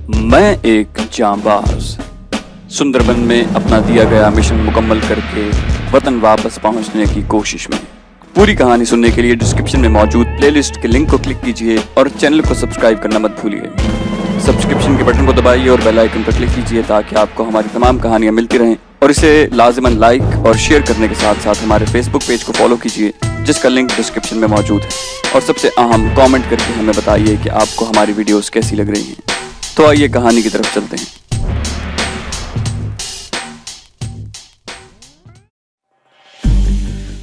मैं एक जांबाज सुंदरबन में अपना दिया गया मिशन मुकम्मल करके वतन वापस पहुंचने की कोशिश में। पूरी कहानी सुनने के लिए डिस्क्रिप्शन में मौजूद प्लेलिस्ट के लिंक को क्लिक कीजिए और चैनल को सब्सक्राइब करना मत भूलिए। सब्सक्रिप्शन के बटन को दबाइए और बेल आइकन पर क्लिक कीजिए ताकि आपको हमारी तमाम कहानियां मिलती रहें, और इसे लाजिमन लाइक और शेयर करने के साथ साथ हमारे फेसबुक पेज को फॉलो कीजिए जिसका लिंक डिस्क्रिप्शन में मौजूद है। और सबसे अहम, कमेंट करके हमें बताइए कि आपको हमारी वीडियोस कैसी लग रही हैं। तो आइए कहानी की तरफ चलते हैं।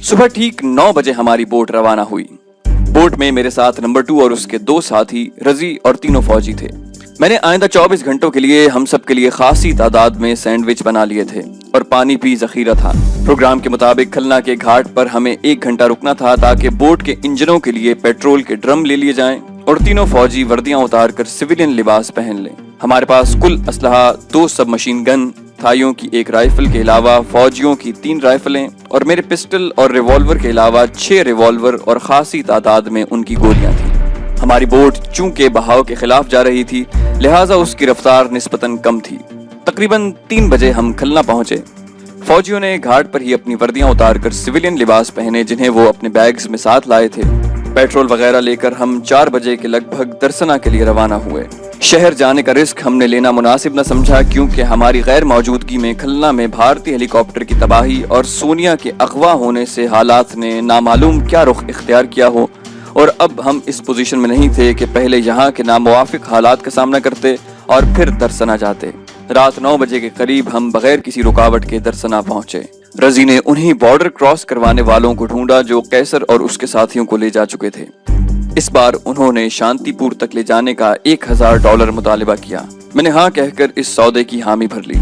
सुबह ठीक 9 बजे हमारी बोट रवाना हुई। बोट में मेरे साथ नंबर 2 और उसके 2 साथी रजी और तीनों फौजी थे। मैंने आइंदा 24 घंटों के लिए हम सब के लिए खासी तादाद में सैंडविच बना लिए थे और पानी भी जखीरा था। प्रोग्राम के मुताबिक खलना के घाट पर हमें 1 घंटा रुकना था ताकि बोट के इंजनों के लिए पेट्रोल के ड्रम ले लिए जाएं और तीनों फौजी वर्दियां उतार कर सिविलियन लिबास पहन लें। हमारे पास कुल असलहा 2 सब मशीन गन, थाइयों की 1 राइफल के अलावा फौजियों की 3 राइफलें और मेरे पिस्टल और रिवॉल्वर के अलावा 6 रिवॉल्वर और खासी तादाद में उनकी गोलियां थी। हमारी बोट चूंकि बहाव के खिलाफ जा रही थी, लिहाजा उसकी रफ्तार निस्बतन कम थी। तकरीबन 3 बजे हम खलना पहुंचे। फौजियों ने घाट पर ही अपनी वर्दियां उतारकर सिविलियन लिबास पहने जिन्हें वो अपने बैग्स में साथ लाए थे। पेट्रोल वगैरह लेकर हम 4 बजे के लगभग दरसना के लिए रवाना हुए। शहर जाने का रिस्क हमने लेना मुनासिब न समझा क्योंकि हमारी गैर मौजूदगी में खलना में भारतीय हेलीकॉप्टर की तबाही और सोनिया के अगवा होने से हालात ने नामालूम क्या रुख इख्तियार किया हो, और अब हम इस पोजीशन में नहीं थे कि पहले यहाँ के नामुवाफिक हालात का सामना करते और फिर दरसना जाते। रात 9 बजे के करीब हम बगैर किसी रुकावट के दरसना पहुंचे। रजी ने उन्हीं बॉर्डर क्रॉस करवाने वालों को ढूंढा जो कैसर और उसके साथियों को ले जा चुके थे। इस बार उन्होंने शांतिपुर तक ले जाने का $1000 मुतालिबा किया। मैंने हाँ कहकर इस सौदे की हामी भर ली।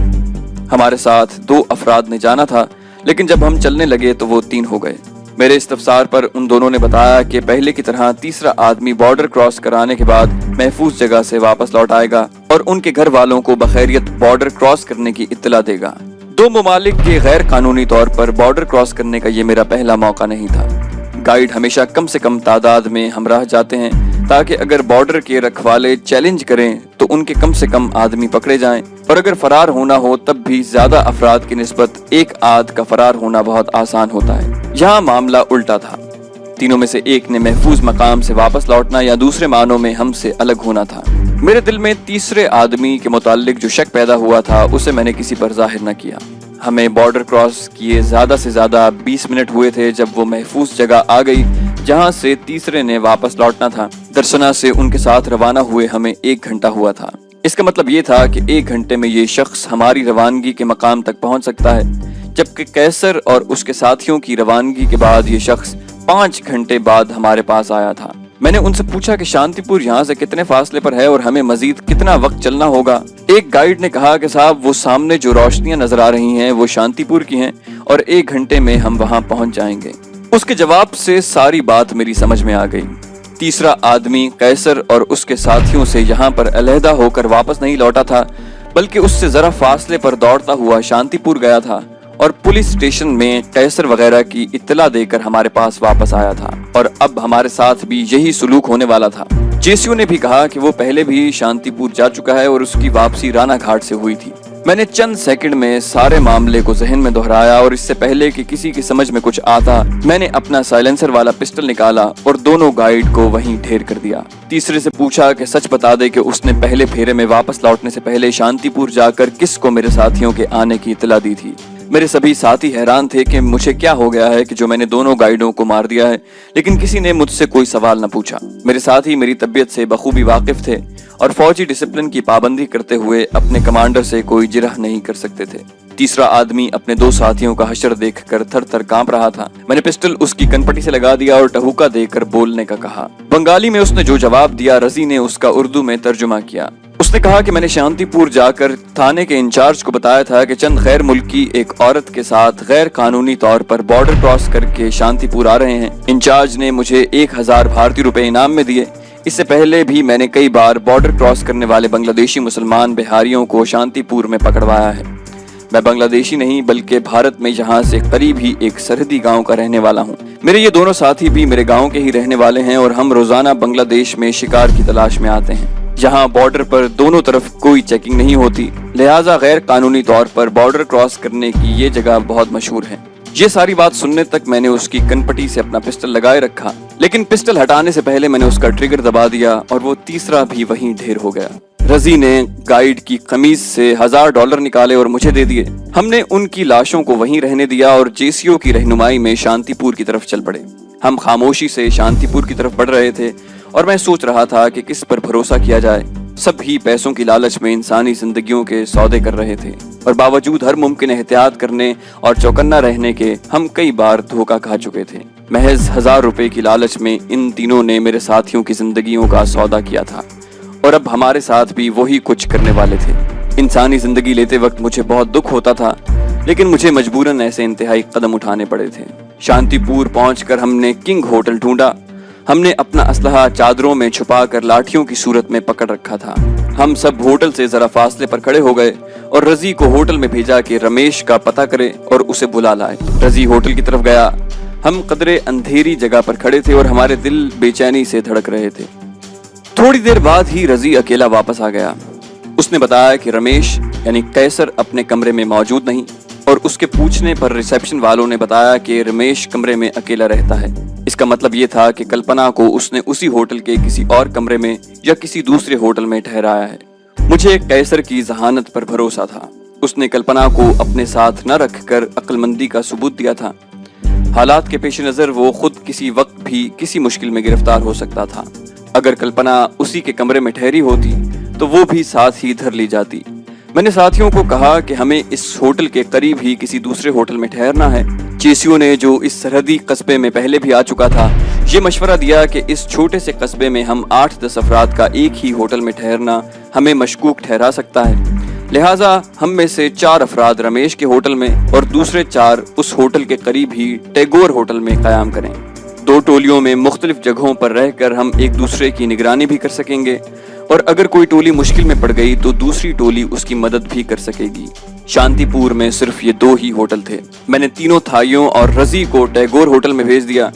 हमारे साथ 2 अफराद ने जाना था, लेकिन जब हम चलने लगे तो वो 3 हो गए। मेरे इस्तफसार पर उन दोनों ने बताया कि पहले की तरह तीसरा आदमी बॉर्डर क्रॉस कराने के बाद महफूज जगह से वापस लौट आएगा और उनके घर वालों को बखैरियत बॉर्डर क्रॉस करने की इत्तला देगा। 2 ममालिक के गैर कानूनी तौर पर बॉर्डर क्रॉस करने का ये मेरा पहला मौका नहीं था। गाइड हमेशा कम से कम तादाद में हमराह जाते हैं ताकि अगर बॉर्डर के रखवाले चैलेंज करें तो उनके कम से कम आदमी पकड़े जाएं, और अगर फरार होना हो तब भी ज्यादा अफराद की निस्बत 1 आद का फरार होना बहुत आसान होता है। यहाँ मामला उल्टा था। तीनों में से एक ने महफूज मकाम से वापस लौटना या दूसरे मानों में हमसे अलग होना था। मेरे दिल में तीसरे आदमी के मुताल्लिक जो शक पैदा हुआ था उसे मैंने किसी पर जाहिर न किया। हमें बॉर्डर क्रॉस किए ज्यादा से ज्यादा 20 मिनट हुए थे जब वो महफूज जगह आ गई जहां से तीसरे ने वापस लौटना था। दरसना से उनके साथ रवाना हुए हमें 1 घंटा हुआ था। इसका मतलब ये था कि 1 घंटे में ये शख्स हमारी रवानगी के मकाम तक पहुंच सकता है, जबकि कैसर और उसके साथियों की रवानगी के बाद ये शख्स 5 घंटे बाद हमारे पास आया था। मैंने उनसे पूछा कि शांतिपुर यहाँ से कितने फासले पर है और हमें मजीद कितना वक्त चलना होगा। एक गाइड ने कहा कि साहब वो सामने जो रोशनियां नजर आ रही हैं वो शांतिपुर की हैं और 1 घंटे में हम वहां पहुंच जाएंगे। उसके जवाब से सारी बात मेरी समझ में आ गई। तीसरा आदमी कैसर और उसके साथियों से यहाँ पर अलहदा होकर वापस नहीं लौटा था, बल्कि उससे जरा फासले पर दौड़ता हुआ शांतिपुर गया था और पुलिस स्टेशन में कैसर वगैरह की इत्तला देकर हमारे पास वापस आया था। और अब हमारे साथ भी यही सुलूक होने वाला था। जेसीओ ने भी कहा कि वो पहले भी शांतिपुर जा चुका है और उसकी वापसी राना घाट से हुई थी। मैंने चंद सेकंड में सारे मामले को जहन में दोहराया और इससे पहले कि किसी की समझ में कुछ आता, मैंने अपना साइलेंसर वाला पिस्टल निकाला और दोनों गाइड को वहीं ढेर कर दिया। तीसरे से पूछा कि सच बता दे कि उसने पहले फेरे में वापस लौटने से पहले शांतिपुर जाकर किसको मेरे साथियों के आने की इत्तला दी थी। मेरे सभी साथी हैरान थे कि मुझे क्या हो गया है कि जो मैंने दोनों गाइडों को मार दिया है, लेकिन किसी ने मुझसे कोई सवाल न पूछा। मेरे साथी मेरी तबीयत से बखूबी वाकिफ थे और फौजी डिसिप्लिन की पाबंदी करते हुए अपने कमांडर से कोई जिरह नहीं कर सकते थे। तीसरा आदमी अपने 2 साथियों का हशर देखकर थर-थर कांप रहा था। मैंने पिस्टल उसकी कनपटी से लगा दिया और टहुका देकर बोलने का कहा। बंगाली में उसने जो जवाब दिया, रजी ने उसका उर्दू में तर्जुमा किया। उसने कहा कि मैंने शांतिपुर जाकर थाने के इंचार्ज को बताया था कि चंद गैर मुल्की एक औरत के साथ गैर कानूनी तौर पर बॉर्डर क्रॉस करके शांतिपुर आ रहे हैं। इंचार्ज ने मुझे 1000 भारतीय रुपए इनाम में दिए। इससे पहले भी मैंने कई बार बॉर्डर क्रॉस करने वाले बांग्लादेशी मुसलमान बिहारियों को शांतिपुर में पकड़वाया है। मैं बांग्लादेशी नहीं बल्कि भारत में यहाँ से करीब ही एक सरहदी गांव का रहने वाला हूँ। मेरे ये दोनों साथी भी मेरे गांव के ही रहने वाले हैं और हम रोजाना बांग्लादेश में शिकार की तलाश में आते हैं। जहां बॉर्डर पर दोनों तरफ कोई चेकिंग नहीं होती, लिहाजा गैर कानूनी तौर पर बॉर्डर क्रॉस करने की ये जगह बहुत मशहूर है। ये सारी बात सुनने तक मैंने उसकी कनपटी से अपना पिस्टल लगाए रखा, लेकिन पिस्टल हटाने से पहले मैंने उसका ट्रिगर दबा दिया और वो तीसरा भी वहीं ढेर हो गया। रजी ने गाइड की कमीज से $1000 निकाले और मुझे दे दिए। हमने उनकी लाशों को वहीं रहने दिया और जेसीओ की रहनुमाई में शांतिपुर की तरफ चल पड़े। हम खामोशी से शांतिपुर की तरफ बढ़ रहे थे और मैं सोच रहा था कि किस पर भरोसा किया जाए। सब ही पैसों की लालच में इंसानी जिंदगियों के सौदे कर रहे थे और बावजूद हर मुमकिन एहतियात करने और चौकन्ना रहने के हम कई बार धोखा खा चुके थे। महज $1000 की लालच में इन तीनों ने मेरे साथियों की जिंदगियों का सौदा किया था और अब हमारे साथ भी वही कुछ करने वाले थे। इंसानी जिंदगी लेते वक्त मुझे बहुत दुख होता था, लेकिन मुझे मजबूरन ऐसे इंतहाई कदम उठाने पड़े थे। शांतिपुर पहुंचकर हमने किंग होटल ढूंढा। हमने अपना असलहा चादरों में छुपाकर लाठियों की सूरत में पकड़ रखा था। हम सब होटल से जरा फासले पर खड़े हो गए और रजी को होटल में भेजा कि रमेश का पता करे और उसे बुला लाए। रजी होटल की तरफ गया। हम कदरे अंधेरी जगह पर खड़े थे और हमारे दिल बेचैनी से धड़क रहे थे। थोड़ी देर बाद ही रजी अकेला वापस आ गया। उसने बताया कि रमेश यानी कैसर अपने कमरे में मौजूद नहीं और उसके पूछने पर रिसेप्शन वालों ने बताया कि रमेश कमरे में अकेला रहता है। इसका मतलब ये था कि कल्पना को उसने उसी होटल के किसी और कमरे में या किसी दूसरे होटल में ठहराया है। मुझे कैसर की जहानत पर भरोसा था। उसने कल्पना को अपने साथ न रखकर अक्लमंदी का सबूत दिया था। हालात के पेश नजर वो खुद किसी वक्त भी किसी मुश्किल में गिरफ्तार हो सकता था। अगर कल्पना उसी के कमरे में ठहरी होती तो वो भी साथ ही धर ली जाती। मैंने साथियों को कहा कि हमें इस होटल के करीब ही किसी दूसरे होटल में ठहरना है। जेसीओ ने, जो इस सरहदी कस्बे में पहले भी आ चुका था, ये मशवरा दिया कि इस छोटे से कस्बे में हम 8-10 अफराद का एक ही होटल में ठहरना हमें मशकूक ठहरा सकता है। लिहाजा हम में से 4 अफराद रमेश के होटल में और दूसरे 4 उस होटल के करीब ही टैगोर होटल में कयाम करें। 2 टोलियों में मुख्तलिफ जगहों पर रहकर हम एक दूसरे की निगरानी भी कर सकेंगे और अगर कोई टोली मुश्किल में पड़ गई तो दूसरी टोली उसकी मदद भी कर सकेगी। शांतिपुर में सिर्फ ये 2 ही होटल थे। मैंने तीनों थाइयों और रजी को टैगोर होटल में भेज दिया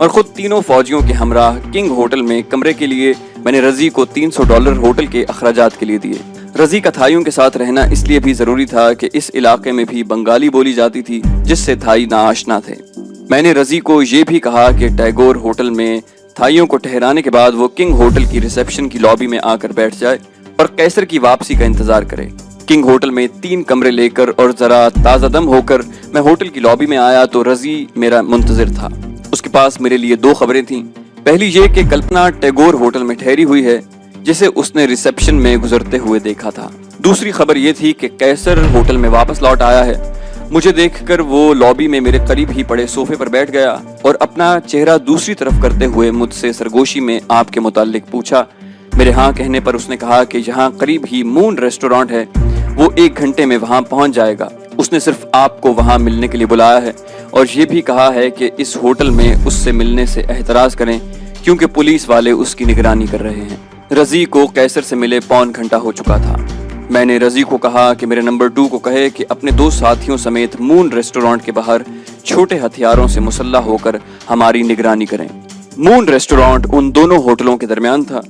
और खुद तीनों फौजियों के हमराह किंग होटल में कमरे के लिए मैंने रजी को $300 होटल के अखराजात के लिए दिए। रजी का थाइयों के साथ रहना इसलिए भी जरूरी था कि इस इलाके में भी बंगाली बोली जाती थी, जिससे थाई नाआशना थे। मैंने रजी को ये भी कहा कि टैगोर होटल में थाइयों को ठहराने के बाद वो किंग होटल की रिसेप्शन की लॉबी में आकर बैठ जाए और कैसर की वापसी का इंतजार करे। किंग होटल में 3 कमरे लेकर और जरा ताज़ा दम होकर मैं होटल की लॉबी में आया तो रजी मेरा मुंतजिर था। उसके पास मेरे लिए 2 खबरें थीं। पहली ये कि कल्पना टैगोर होटल में ठहरी हुई है, जिसे उसने रिसेप्शन में गुजरते हुए देखा था। दूसरी खबर ये थी कि कैसर होटल में वापस लौट आया है। मुझे देखकर वो लॉबी में मेरे करीब ही पड़े सोफे पर बैठ गया और अपना चेहरा दूसरी तरफ करते हुए मुझसे सरगोशी में आपके मुताल्लिक पूछा। मेरे हाँ कहने पर उसने कहा कि यहाँ करीब ही मून रेस्टोरेंट है, वो 1 घंटे में वहाँ पहुँच जाएगा। उसने सिर्फ आपको वहाँ मिलने के लिए बुलाया है और ये भी कहा है कि इस होटल में उससे मिलने से एहतराज करें क्योंकि पुलिस वाले उसकी निगरानी कर रहे हैं। रजी को कैसर से मिले पौन घंटा हो चुका था। मैंने रजी को कहा कि मेरे नंबर 2 को कहे कि अपने 2 साथियों समेत मून रेस्टोरेंट के बाहर छोटे हथियारों से मुसल्ला होकर हमारी निगरानी करें। मून रेस्टोरेंट उन दोनों होटलों के दरमियान था।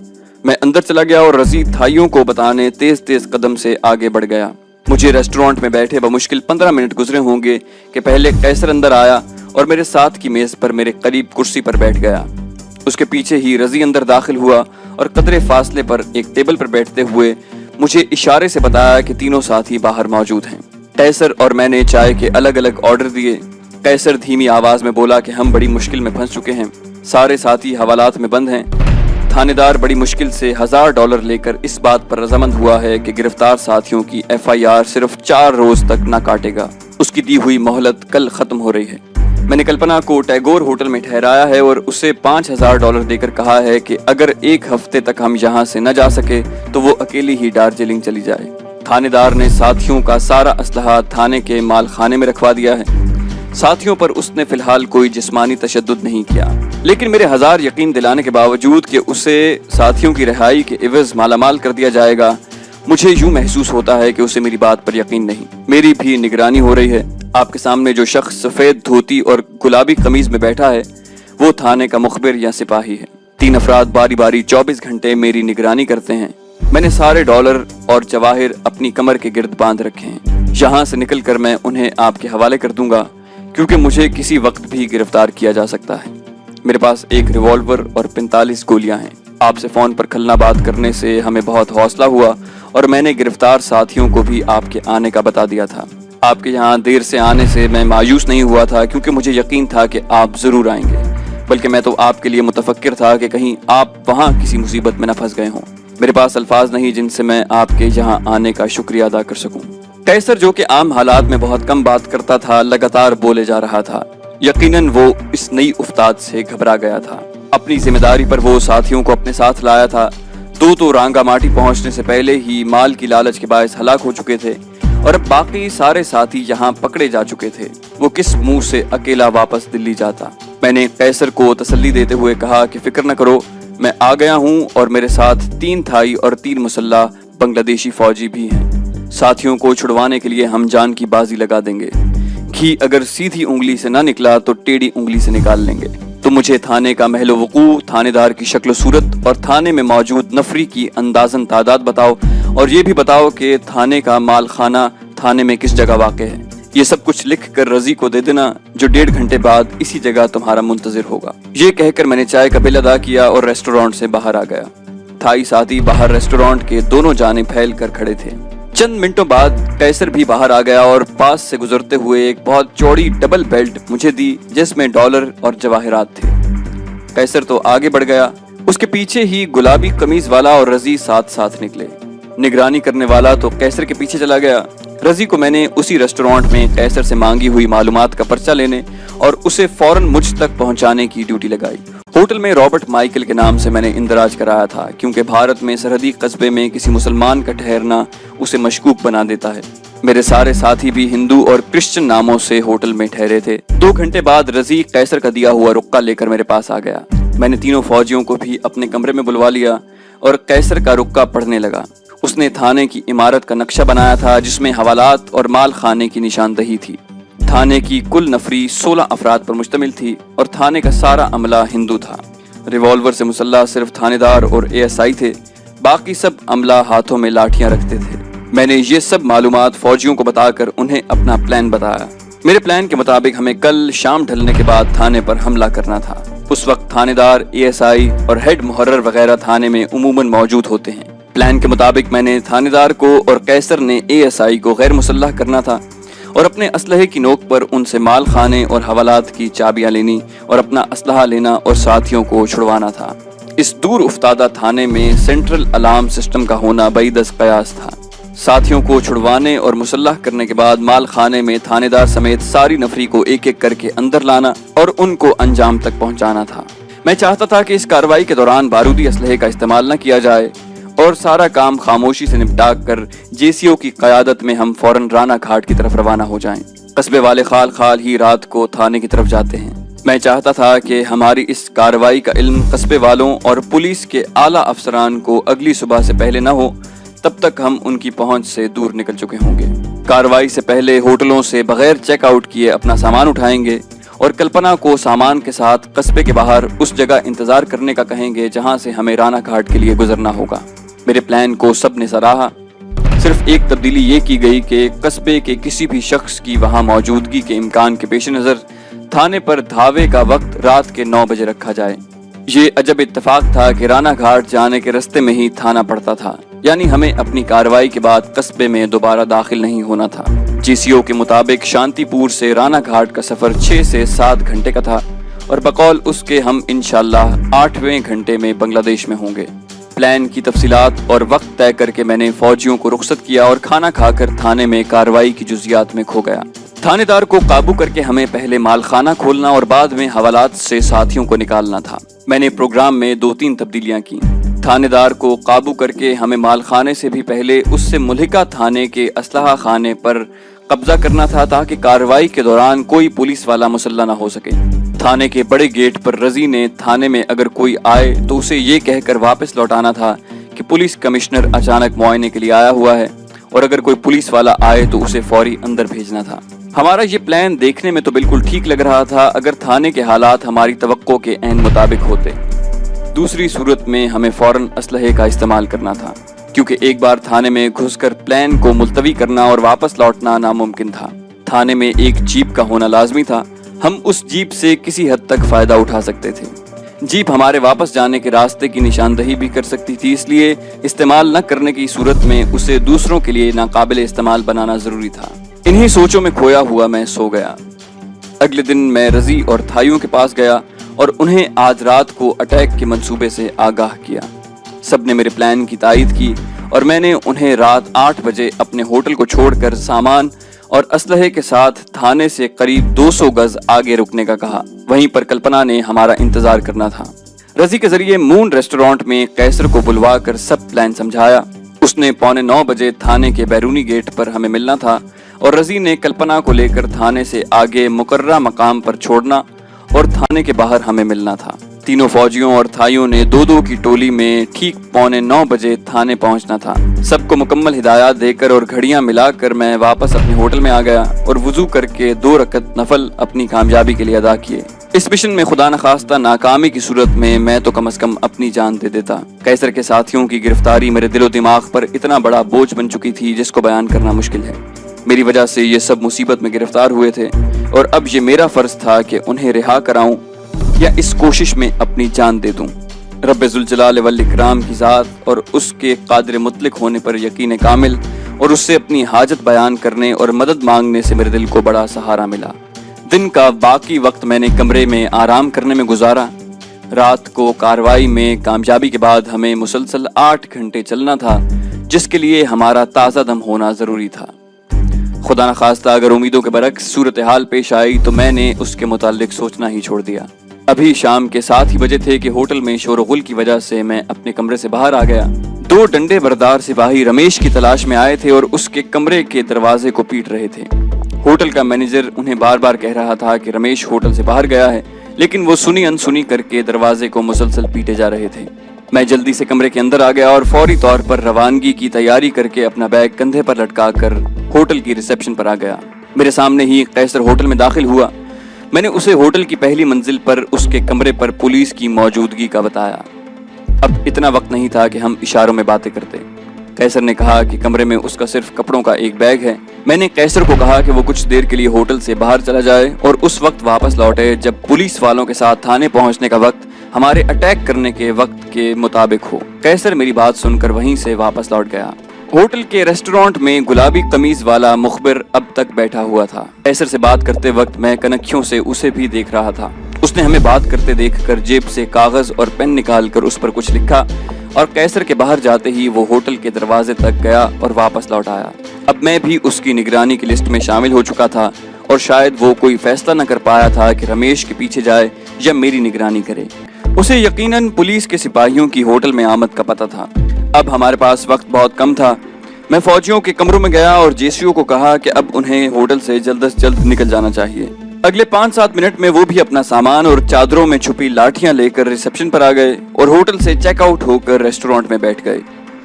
मैं अंदर चला गया और रजी थाइयों को बताने तेज कदम से आगे बढ़ गया। मुझे रेस्टोरेंट में बैठे बमुश्किल 15 मिनट गुजरे होंगे कि पहले कैसर अंदर आया और मेरे साथ की मेज पर मेरे करीब कुर्सी पर बैठ गया। उसके पीछे ही रजी अंदर दाखिल हुआ और कदरे फासले पर एक टेबल पर बैठते हुए मुझे इशारे से बताया कि तीनों साथी बाहर मौजूद हैं। कैसर और मैंने चाय के अलग अलग ऑर्डर दिए। कैसर धीमी आवाज में बोला कि हम बड़ी मुश्किल में फंस चुके हैं, सारे साथी हवालात में बंद हैं। थानेदार बड़ी मुश्किल से $1000 लेकर इस बात पर रजामंद हुआ है कि गिरफ्तार साथियों की FIR सिर्फ 4 रोज तक न काटेगा। उसकी दी हुई मोहलत कल खत्म हो रही है। मैंने कल्पना को टैगोर होटल में ठहराया है और उसे $5000 देकर कहा है कि अगर 1 हफ्ते तक हम यहाँ से न जा सके तो वो अकेली ही दार्जिलिंग चली जाए। थानेदार ने साथियों का सारा असलहा थाने के माल खाने में रखवा दिया है। साथियों पर उसने फिलहाल कोई जिस्मानी तशद्दुद नहीं किया, लेकिन मेरे 1000 यकीन दिलाने के बावजूद कि उसे साथियों की रिहाई के एवज मालामाल कर दिया जाएगा, मुझे यूं महसूस होता है कि उसे मेरी बात पर यकीन नहीं। मेरी भी निगरानी हो रही है। आपके सामने जो शख्स सफेद धोती और गुलाबी कमीज में बैठा है वो थाने का मुखबिर या सिपाही है। 3 अफराद बारी बारी 24 घंटे मेरी निगरानी करते हैं। میں نے سارے ڈالر اور جواہر اپنی کمر کے گرد باندھ رکھے ہیں. یہاں سے نکل کر میں انہیں آپ کے حوالے کر دوں گا کیونکہ مجھے کسی وقت بھی گرفتار کیا جا سکتا ہے. میرے پاس ایک ریوالور اور 45 گولیاں ہیں. آپ سے فون پر کھلنا بات کرنے سے ہمیں بہت حوصلہ ہوا اور میں نے گرفتار ساتھیوں کو بھی آپ کے آنے کا بتا دیا تھا. آپ کے یہاں دیر سے آنے سے میں مایوس نہیں ہوا تھا کیونکہ مجھے یقین تھا کہ آپ ضرور آئیں گے، بلکہ میں تو آپ کے لیے متفکر تھا کہ کہیں آپ وہاں کسی مصیبت میں نہ پھنس گئے ہوں. میرے پاس الفاظ نہیں جن سے میں آپ کے یہاں آنے کا شکریہ ادا کر سکوں. قیصر جو کہ عام حالات میں بہت کم بات کرتا تھا لگاتار بولے جا رہا تھا. یقیناً وہ اس نئی افتاد سے گھبرا گیا تھا. اپنی ذمہ داری پر وہ ساتھیوں کو اپنے ساتھ لایا تھا. تو رانگا ماٹی پہنچنے سے پہلے ہی مال کی لالچ کے باعث ہلاک ہو چکے تھے اور اب باقی سارے ساتھی یہاں پکڑے جا چکے تھے. وہ کس منہ سے اکیلا واپس دلی جاتا؟ میں نے قیصر کو تسلی دیتے ہوئے کہا کہ فکر نہ کرو، میں آ گیا ہوں اور میرے ساتھ 3 تھائی اور 3 مسلح بنگلہ دیشی فوجی بھی ہیں. ساتھیوں کو چھڑوانے کے لیے ہم جان کی بازی لگا دیں گے. گھی اگر سیدھی انگلی سے نہ نکلا تو ٹیڑھی انگلی سے نکال لیں گے. تو مجھے تھانے کا محل وقوع، تھانے دار کی شکل و صورت اور تھانے میں موجود نفری کی اندازاً تعداد بتاؤ اور یہ بھی بتاؤ کہ تھانے کا مال خانہ تھانے میں کس جگہ واقع ہے. یہ سب کچھ لکھ کر رضی کو دے دینا جو 1.5 گھنٹے بعد اسی جگہ تمہارا منتظر ہوگا. یہ کہہ کر میں نے چائے کا بل ادا کیا اور ریسٹورانٹ سے باہر آ گیا. تھائی ساتھی باہر ریسٹورانٹ کے دونوں جانب پھیل کر کھڑے تھے. چند منٹوں بعد قیصر بھی باہر آ گیا اور پاس سے گزرتے ہوئے ایک بہت چوڑی ڈبل بیلٹ مجھے دی جس میں ڈالر اور جواہرات تھے. قیصر تو آگے بڑھ گیا، اس کے پیچھے ہی گلابی قمیض والا اور رضی ساتھ ساتھ نکلے. نگرانی کرنے والا تو قیصر کے پیچھے چلا گیا. رضی کو میں نے اسی ریسٹورانٹ میں قیصر سے مانگی ہوئی معلومات کا پرچہ لینے اور اسے فوراً مجھ تک پہنچانے کی ڈیوٹی لگائی. ہوٹل میں رابرٹ مائیکل کے نام سے میں نے اندراج کرایا تھا کیونکہ بھارت میں سرحدی قصبے میں کسی مسلمان کا ٹھہرنا اسے مشکوک بنا دیتا ہے. میرے سارے ساتھی بھی ہندو اور کرسچن ناموں سے ہوٹل میں ٹھہرے تھے. 2 گھنٹے بعد رضی قیصر کا دیا ہوا رقعہ لے کر میرے پاس آ گیا. میں نے تینوں فوجیوں کو بھی اپنے کمرے میں بلوا لیا اور قیصر کا رقعہ پڑھنے لگا. اس نے تھانے کی عمارت کا نقشہ بنایا تھا جس میں حوالات اور مال خانے کی نشاندہی تھی. تھانے کی کل نفری 16 افراد پر مشتمل تھی اور تھانے کا سارا عملہ ہندو تھا. ریوالور سے مسلح صرف تھانے دار اور ASI تھے، باقی سب عملہ ہاتھوں میں لاٹھیاں رکھتے تھے. میں نے یہ سب معلومات فوجیوں کو بتا کر انہیں اپنا پلان بتایا. میرے پلان کے مطابق ہمیں کل شام ڈھلنے کے بعد تھانے پر حملہ کرنا تھا. اس وقت تھانے دار، ASI اور ہیڈ محرر وغیرہ تھانے میں عموماً موجود ہوتے ہیں. پلان کے مطابق میں نے تھانے دار کو اور قیصر نے ASI کو غیر مسلح کرنا تھا اور اپنے اسلحے کی نوک پر ان سے مال خانے اور حوالات کی چابیاں لینی اور اپنا اسلحہ لینا اور ساتھیوں کو چھڑوانا تھا. اس دور افتادہ تھانے میں سینٹرل الارم سسٹم کا ہونا بعید از قیاس تھا. ساتھیوں کو چھڑوانے اور مسلح کرنے کے بعد مال خانے میں تھانے دار سمیت ساری نفری کو ایک ایک کر کے اندر لانا اور ان کو انجام تک پہنچانا تھا. میں چاہتا تھا کہ اس کارروائی کے دوران بارودی اسلحے کا استعمال نہ کیا جائے اور سارا کام خاموشی سے نپٹا کر JCO کی قیادت میں ہم فوراً رانا گھاٹ کی طرف روانہ ہو جائیں. قصبے والے خال خال ہی رات کو تھانے کی طرف جاتے ہیں. میں چاہتا تھا کہ ہماری اس کارروائی کا علم قصبے والوں اور پولیس کے اعلیٰ افسران کو اگلی صبح سے پہلے نہ ہو، تب تک ہم ان کی پہنچ سے دور نکل چکے ہوں گے. کارروائی سے پہلے ہوٹلوں سے بغیر چیک آؤٹ کیے اپنا سامان اٹھائیں گے اور کلپنا کو سامان کے ساتھ قصبے کے باہر اس جگہ انتظار کرنے کا کہیں گے جہاں سے ہمیں رانا گھاٹ کے لیے گزرنا ہوگا. میرے پلان کو سب نے سراہا. صرف ایک تبدیلی یہ کی گئی کہ قصبے کے کسی بھی شخص کی وہاں موجودگی کے امکان کے پیش نظر تھانے پر دھاوے کا وقت رات کے 9 بجے رکھا جائے. یہ عجب اتفاق تھا کہ رانا گھاٹ جانے کے رستے میں ہی تھانہ پڑتا تھا، یعنی ہمیں اپنی کارروائی کے بعد قصبے میں دوبارہ داخل نہیں ہونا تھا. JCO کے مطابق شانتی پور سے رانا گھاٹ کا سفر 6 سے 7 گھنٹے کا تھا اور بقول اس کے ہم انشاءاللہ 8ویں گھنٹے میں بنگلہ دیش میں ہوں گے. پلان کی تفصیلات اور وقت طے کر کے میں نے فوجیوں کو رخصت کیا اور کھانا کھا کر تھانے میں کارروائی کی جزیات میں کھو گیا. تھانے دار کو قابو کر کے ہمیں پہلے مال خانہ کھولنا اور بعد میں حوالات سے ساتھیوں کو نکالنا تھا. میں نے پروگرام میں 2-3 تبدیلیاں کی. تھانے دار کو قابو کر کے ہمیں مال خانے سے بھی پہلے اس سے ملحقہ تھانے کے اسلحہ خانے پر قبضہ کرنا تھا تاکہ کارروائی کے دوران کوئی پولیس والا مسلح نہ ہو سکے. تھانے کے بڑے گیٹ پر رضی نے تھانے میں اگر کوئی آئے تو اسے یہ کہہ کر واپس لوٹانا تھا کہ پولیس کمشنر اچانک معائنے کے لیے آیا ہوا ہے، اور اگر کوئی پولیس والا آئے تو اسے فوری اندر بھیجنا تھا. ہمارا یہ پلان دیکھنے میں تو بالکل ٹھیک لگ رہا تھا اگر تھانے کے حالات ہماری توقع کے عین مطابق ہوتے. دوسری صورت میں ہمیں فوراً اسلحے کا استعمال کرنا تھا. क्योंकि एक बार थाने में घुसकर प्लान को मुलतवी करना और वापस लौटना नामुमकिन था। थाने में एक जीप का होना लाजमी था। हम उस जीप से किसी हद तक फायदा उठा सकते थे। जीप हमारे वापस जाने के रास्ते की निशानदही भी कर सकती थी, इसलिए इस्तेमाल न करने की सूरत में उसे दूसरों के लिए नाकाबिल इस्तेमाल बनाना जरूरी था। इन्हीं सोचों में खोया हुआ मैं सो गया। अगले दिन मैं रजी और थाइयों के पास गया और उन्हें आज रात को अटैक के मंसूबे से आगाह किया। सबने मेरे प्लान की तायीद की और मैंने उन्हें रात 8 बजे अपने होटल को छोड़कर सामान और असलहे के साथ थाने से करीब 200 गज आगे रुकने का कहा। वहीं पर कल्पना ने हमारा इंतजार करना था। रजी के जरिए मून रेस्टोरेंट में कैसर को बुलवा कर सब प्लान समझाया। उसने 8:45 बजे थाने के बैरूनी गेट पर हमें मिलना था और रजी ने कल्पना को लेकर थाने से आगे मुकर्रा मकाम पर छोड़ना और थाने के बाहर हमें मिलना था। तीनों फौजियों और थाइयों ने 2-2 की टोली में ठीक 8:45 बजे थाने पहुंचना था। सबको मुकम्मल हिदायत देकर और घड़ियां मिलाकर मैं वापस अपने होटल में आ गया और वुजू करके 2 रकत नफल अपनी कामयाबी के लिए अदा किए। इस मिशन में खुदा न खास्ता नाकामी की सूरत में मैं तो कम से कम अपनी जान दे देता। कैसर के साथियों की गिरफ्तारी मेरे दिलो दिमाग पर इतना बड़ा बोझ बन चुकी थी जिसको बयान करना मुश्किल है। मेरी वजह से ये सब मुसीबत में गिरफ्तार हुए थे और अब ये मेरा फर्ज था कि उन्हें रिहा कराऊं या इस कोशिश में अपनी जान दे दूं। रब्बे जुल जलाल वल इकराम की ज़ात और उसके कादिर मुतलक होने पर यकीन कामिल और उससे अपनी हाजत बयान करने और मदद मांगने से मेरे दिल को बड़ा सहारा मिला। दिन का बाकी वक्त मैंने कमरे में आराम करने में गुजारा। रात को कार्रवाई में कामयाबी के बाद हमें मुसलसल 8 घंटे चलना था, जिसके लिए हमारा ताज़ा दम होना ज़रूरी था। खुदा न खास्ता अगर उम्मीदों के बरक्स सूरत हाल पेश आई तो मैंने उसके मुतालिक सोचना ही छोड़ दिया। अभी शाम के 7 ही बजे थे कि होटल में शोरगुल की वजह से मैं अपने कमरे से बाहर आ गया। 2 डंडे बरदार सिपाही रमेश की तलाश में आए थे और उसके कमरे के दरवाजे को पीट रहे थे। होटल का मैनेजर उन्हें बार बार कह रहा था कि रमेश होटल से बाहर गया है, लेकिन वो सुनी अनसुनी करके दरवाजे को मुसलसल पीटे जा रहे थे। मैं जल्दी से कमरे के अंदर आ गया और फौरी तौर पर रवानगी की तैयारी करके अपना बैग कंधे पर लटका कर होटल की रिसेप्शन पर आ गया। मेरे सामने ही कैसर होटल में दाखिल हुआ। मैंने उसे होटल की पहली मंजिल पर उसके कमरे पर पुलिस की मौजूदगी का बताया। अब इतना वक्त नहीं था कि हम इशारों में बातें करते। कैसर ने कहा कि कमरे में उसका सिर्फ कपड़ों का एक बैग है। मैंने कैसर को कहा कि वो कुछ देर के लिए होटल से बाहर चला जाए और उस वक्त वापस लौटे जब पुलिस वालों के साथ थाने पहुंचने का वक्त हमारे अटैक करने के वक्त के मुताबिक हो। कैसर मेरी बात सुनकर वहीं से वापस लौट गया। होटल के रेस्टोरेंट में गुलाबी कमीज वाला मुखबिर अब तक बैठा हुआ था। कैसर से बात करते वक्त मैं कनखियों से उसे भी देख रहा था। उसने हमें बात करते देखकर जेब से कागज और पेन निकालकर उस पर कुछ लिखा और कैसर के बाहर जाते ही वो होटल के दरवाजे तक गया और वापस लौट आया। अब मैं भी उसकी निगरानी की लिस्ट में शामिल हो चुका था और शायद वो कोई फैसला न कर पाया था कि रमेश के पीछे जाए या मेरी निगरानी करे। उसे यकीनन पुलिस के सिपाहियों की होटल में आमद का पता था। अब हमारे पास वक्त बहुत कम था। मैं फौजियों के कमरों में गया और जेसीओ को कहा कि अब उन्हें होटल से जल्द से जल्द निकल जाना चाहिए। अगले 5-7 मिनट में वो भी अपना सामान और चादरों में छुपी लाठियां लेकर रिसेप्शन पर आ गए और होटल से चेकआउट होकर रेस्टोरेंट में बैठ गए।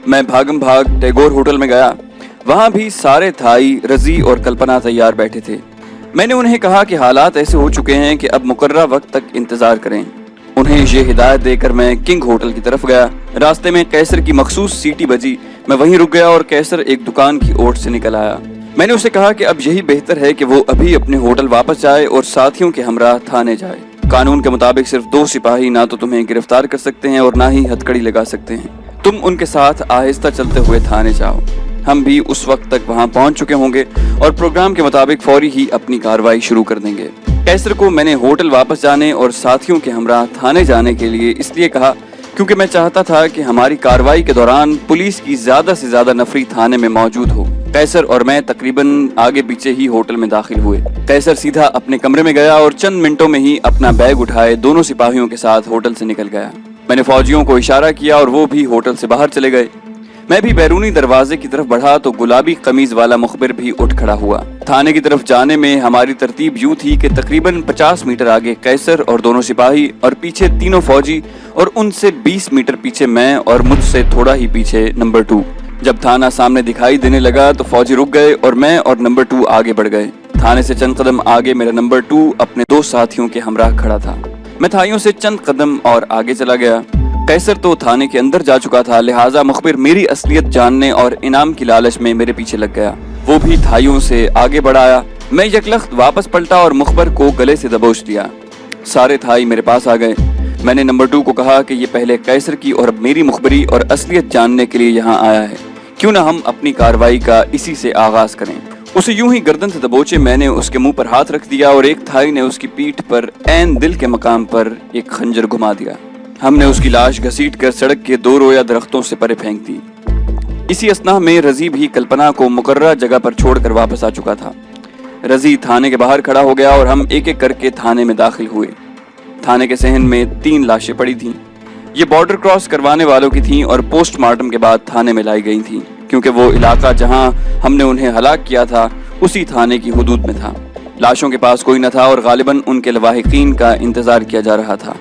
मैं भागम भाग टैगोर होटल में गया। वहां भी सारे थाई, रजी और कल्पना तैयार बैठे थे। मैंने उन्हें कहा कि हालात ऐसे हो चुके हैं कि अब मुकर्रर वक्त तक इंतजार करें। उन्हें ये हिदायत देकर मैं किंग होटल की तरफ गया। रास्ते में कैसर की मखसूस सीटी बजी। मैं वहीं रुक गया और कैसर एक दुकान की ओर से निकल आया। मैंने उसे कहा कि अब यही बेहतर है कि वो अभी अपने होटल वापस जाए और साथियों के हमरा थाने जाए। कानून के मुताबिक सिर्फ 2 सिपाही ना तो तुम्हें गिरफ्तार कर सकते हैं और ना ही हथकड़ी लगा सकते हैं। तुम उनके साथ आहिस्ता चलते हुए थाने जाओ। हम भी उस वक्त तक वहां पहुंच चुके होंगे और प्रोग्राम के मुताबिक फौरी ही अपनी कार्रवाई शुरू कर देंगे। कैसर को मैंने होटल वापस जाने और साथियों के हमरा थाने जाने के लिए इसलिए कहा क्योंकि मैं चाहता था कि हमारी कार्रवाई के दौरान पुलिस की ज्यादा से ज्यादा नफरी थाने में मौजूद हो। कैसर और मैं तकरीबन आगे पीछे ही होटल में दाखिल हुए। कैसर सीधा अपने कमरे में गया और चंद मिनटों में ही अपना बैग उठाए दोनों सिपाहियों के साथ होटल से निकल गया। मैंने फौजियों को इशारा किया और वो भी होटल से बाहर चले गए। मैं भी बैरूनी दरवाजे की तरफ बढ़ा तो गुलाबी कमीज वाला मुखबिर भी उठ खड़ा हुआ। थाने की तरफ जाने में हमारी तरतीब यूं थी कि तकरीबन 50 मीटर आगे कैसर और दोनों सिपाही और पीछे तीनों फौजी और उनसे 20 मीटर पीछे मैं और मुझसे थोड़ा ही पीछे नंबर 2। जब थाना सामने दिखाई देने लगा तो फौजी रुक गए और मैं और नंबर 2 आगे बढ़ गए। थाने से चंद कदम आगे मेरा नंबर 2 अपने 2 साथियों के हमराह खड़ा था। मैं थाइयों से चंद कदम और आगे चला गया। कैसर तो थाने के अंदर जा चुका था, लिहाजा मुखबिर मेरी असलियत जानने और इनाम की लालच में मेरे पीछे लग गया। वो भी थाइयों से आगे बढ़ाया। मैं यकलख्त वापस पलटा और मुखबिर को गले से दबोच दिया। सारे थाई मेरे पास आ गए। मैंने नंबर 2 को कहा कि ये पहले कैसर की और अब मेरी मुखबरी और असलियत जानने के लिए यहाँ आया है, क्यों ना हम अपनी कार्रवाई का इसी से आगाज करें। उसे यूं ही गर्दन से दबोचे मैंने उसके मुंह पर हाथ रख दिया और एक थाई ने उसकी पीठ पर ऐन दिल के मकाम पर एक खंजर घुमा दिया। हमने उसकी लाश घसीट कर सड़क के 2 रोया दरख्तों से परे फेंक दी। इसी असना में रजी भी कल्पना को मुकर्रर जगह पर छोड़कर वापस आ चुका था। रजी थाने के बाहर खड़ा हो गया और हम एक एक करके थाने में दाखिल हुए। थाने के सहन में 3 लाशें पड़ी थीं। ये बॉर्डर क्रॉस करवाने वालों की थीं और पोस्टमार्टम के बाद थाने में लाई गई थीं, क्योंकि वो इलाका जहां हमने उन्हें हलाक किया था उसी थाने की हुदूद में था। लाशों के पास कोई न था और गालिबन उनके लवाहिकीन का इंतजार किया जा रहा था।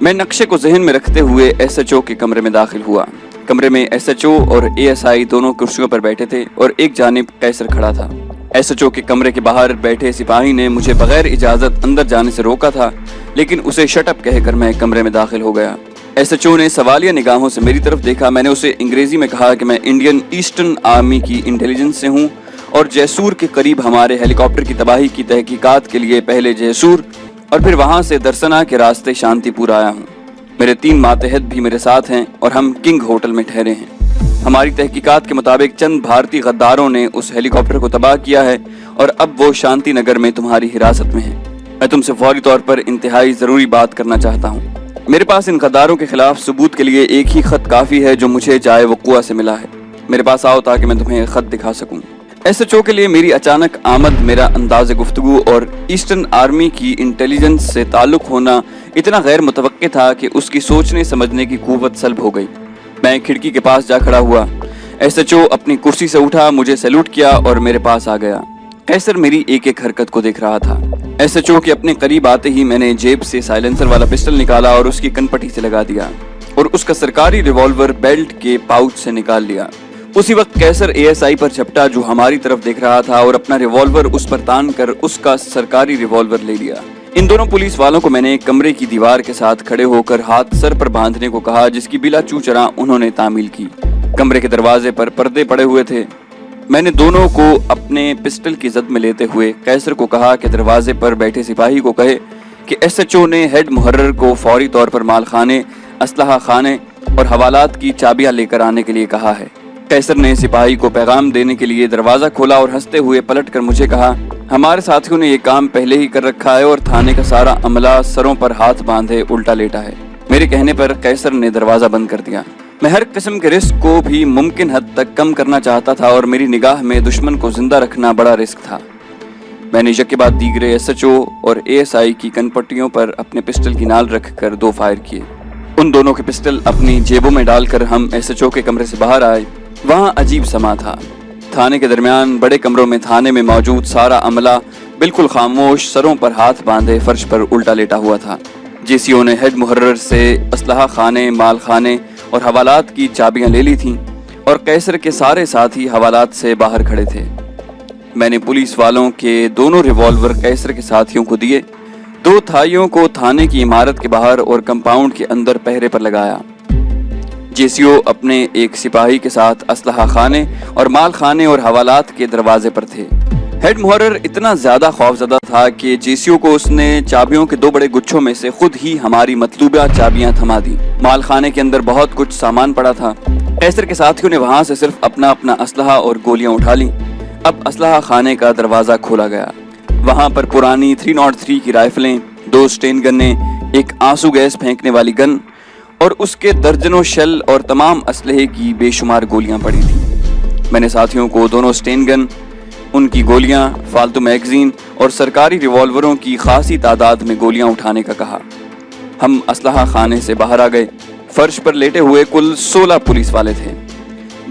मैं नक्शे को जहन में रखते हुए SHO के कमरे में दाखिल हुआ। कमरे में SHO और ASI दोनों कुर्सियों पर बैठे थे और एक जानिब कैसर खड़ा था। SHO के कमरे के बाहर बैठे सिपाही ने मुझे बगैर इजाजत अंदर जाने से रोका था, लेकिन उसे शटअप कहकर मैं कमरे में दाखिल हो गया। SHO ने सवालिया निगाहों से मेरी तरफ देखा। मैंने उसे अंग्रेजी में कहा कि मैं इंडियन ईस्टर्न आर्मी की इंटेलिजेंस से हूँ और जैसूर के करीब हमारे हेलीकॉप्टर की तबाही की तहकीकात के लिए पहले जैसूर और फिर वहां से दरसना के रास्ते शांतिपुर आया हूँ। मेरे 3 मातहत भी मेरे साथ हैं और हम किंग होटल में ठहरे हैं। हमारी तहकीकात के मुताबिक चंद भारतीय गद्दारों ने उस हेलीकॉप्टर को तबाह किया है और अब वो शांति नगर में तुम्हारी हिरासत में है। मैं तुमसे फौरी तौर पर इंतहाई जरूरी बात करना चाहता हूँ। मेरे पास इन गद्दारों के खिलाफ सबूत के लिए एक ही खत काफी है जो मुझे जाए वक़ुआ से मिला है। मेरे पास आओ ताकि मैं तुम्हें खत दिखा सकूं। SHO के लिए मेरी अचानक आमद, मेरा अंदाज़ गुफ्तगू और ईस्टर्न आर्मी की इंटेलिजेंस से ताल्लुक होना इतना गैर मुतवक्के था कि उसकी सोचने समझने की कुव्वत सल्ब हो गई। मैं खिड़की के पास जा खड़ा हुआ। SHO अपनी कुर्सी से उठा, मुझे सैल्यूट किया और मेरे पास आ गया। कैसर मेरी एक एक हरकत को देख रहा था। SHO के अपने करीब आते ही मैंने जेब से साइलेंसर वाला पिस्टल निकाला और उसकी कनपटी से लगा दिया और उसका सरकारी रिवॉल्वर बेल्ट के पाउच से निकाल लिया। उसी वक्त कैसर ASI पर झपटा जो हमारी तरफ देख रहा था और अपना रिवॉल्वर उस पर तान कर उसका सरकारी रिवॉल्वर ले लिया। इन दोनों पुलिस वालों को मैंने कमरे की दीवार के साथ खड़े होकर हाथ सर पर बांधने को कहा, जिसकी बिला चूचरा उन्होंने तामील की। कमरे के दरवाजे पर पर्दे पड़े हुए थे। मैंने दोनों को अपने पिस्टल की जद में लेते हुए कैसर को कहा कि दरवाजे पर बैठे सिपाही को कहे कि SHO ने हेड मुहर्रर को फौरी तौर पर माल खाने, असलहा खाने और हवालात की चाबियां लेकर आने के लिए कहा है। कैसर ने सिपाही को पैगाम देने के लिए दरवाजा खोला और हंसते हुए पलटकर मुझे कहा, हमारे साथियों ने ये काम पहले ही कर रखा है और थाने का सारा अमला सरों पर हाथ बांधे उल्टा लेटा है। मेरे कहने पर कैसर ने दरवाजा बंद कर दिया। मैं हर किस्म के रिस्क को भी मुमकिन हद तक कम करना चाहता था और मेरी निगाह में दुश्मन को जिंदा रखना बड़ा रिस्क था। मैंने यके बाद दीगरे SHO और ASI की कनपट्टियों पर अपने पिस्टल की नाल रखकर 2 फायर किए। उन दोनों के पिस्टल अपनी जेबों में डालकर हम SHO के कमरे से बाहर आए। वहाँ अजीब समा था। थाने के दरमियान बड़े कमरों में थाने में मौजूद सारा अमला बिल्कुल खामोश, सरों पर हाथ बांधे फर्श पर उल्टा लेटा हुआ था। JCO ने हेड मुहर्रर से असलहा खाने, माल खाने और हवालात की चाबियां ले ली थीं और कैसर के सारे साथी हवालात से बाहर खड़े थे। मैंने पुलिस वालों के दोनों रिवॉल्वर कैसर के साथियों को दिए। 2 थाइयों को थाने की इमारत के बाहर और कंपाउंड के अंदर पहरे पर लगाया। JCO अपने एक सिपाही के साथ असलहा खाने और माल खाने और हवालात के दरवाजे पर थे। हेड मुहर्रर इतना ज्यादा खौफजदा था कि JCO को उसने चाबियों के 2 बड़े गुच्छों में से खुद ही हमारी मतलूबा चाबियां थमा दी। माल खाने के अंदर बहुत कुछ सामान पड़ा था। कैसर के साथियों ने वहां से सिर्फ अपना अपना असलहा और गोलियां उठा ली। अब असलहा खाने का दरवाजा खोला गया। वहां पर पुरानी 303 की राइफलें, 2 स्टेन गन्ने, एक आंसू गैस फेंकने वाली गन और उसके दर्जनों शेल और तमाम असलहे की बेशुमार गोलियां पड़ी थीं। मैंने साथियों को दोनों स्टेन गन, उनकी गोलियां, फालतू मैगजीन और सरकारी रिवॉल्वरों की खासी तादाद में गोलियां उठाने का कहा। हम असलहा खाने से बाहर आ गए। फर्श पर लेटे हुए कुल 16 पुलिस वाले थे।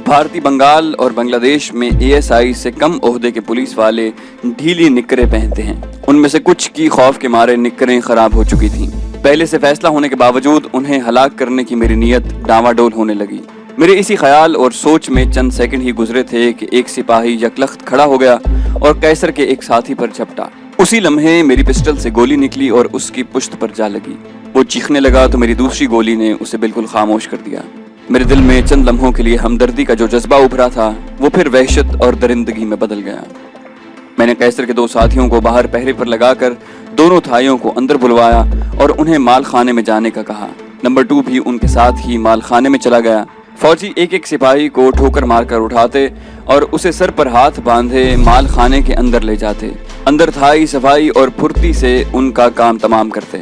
भारतीय बंगाल और बांग्लादेश में ASI से कम ओहदे के पुलिस वाले ढीली निक्करें पहनते हैं। उनमें से कुछ की खौफ के मारे निक्करें खराब हो चुकी थीं। पहले से फैसला होने के बावजूद उन्हें हलाक करने की मेरी नीयत डावाडोल होने लगी। मेरे इसी ख्याल और सोच में चंद सेकंड ही गुजरे थे कि एक सिपाही यकलख्त खड़ा हो गया और कैसर के एक साथी पर झपटा। उसी लम्हे मेरी पिस्टल से गोली निकली और उसकी पुश्त पर जा लगी। وہ چیخنے لگا تو میری دوسری گولی نے اسے بالکل خاموش کر دیا۔ میرے دل میں چند لمحوں کے لیے ہمدردی کا جو جذبہ ابھرا تھا وہ پھر وحشت اور درندگی میں بدل گیا۔ میں نے قیصر کے 2 ساتھیوں کو باہر پہرے پر لگا کر دونوں تھائیوں کو اندر بلوایا اور انہیں مال خانے میں جانے کا کہا۔ نمبر 2 بھی ان کے ساتھ ہی مال خانے میں چلا گیا۔ فوجی ایک ایک سپاہی کو ٹھوکر مار کر اٹھاتے اور اسے سر پر ہاتھ باندھے مال خانے کے اندر لے جاتے۔ اندر تھائی صفائی اور پھرتی سے ان کا کام تمام کرتے۔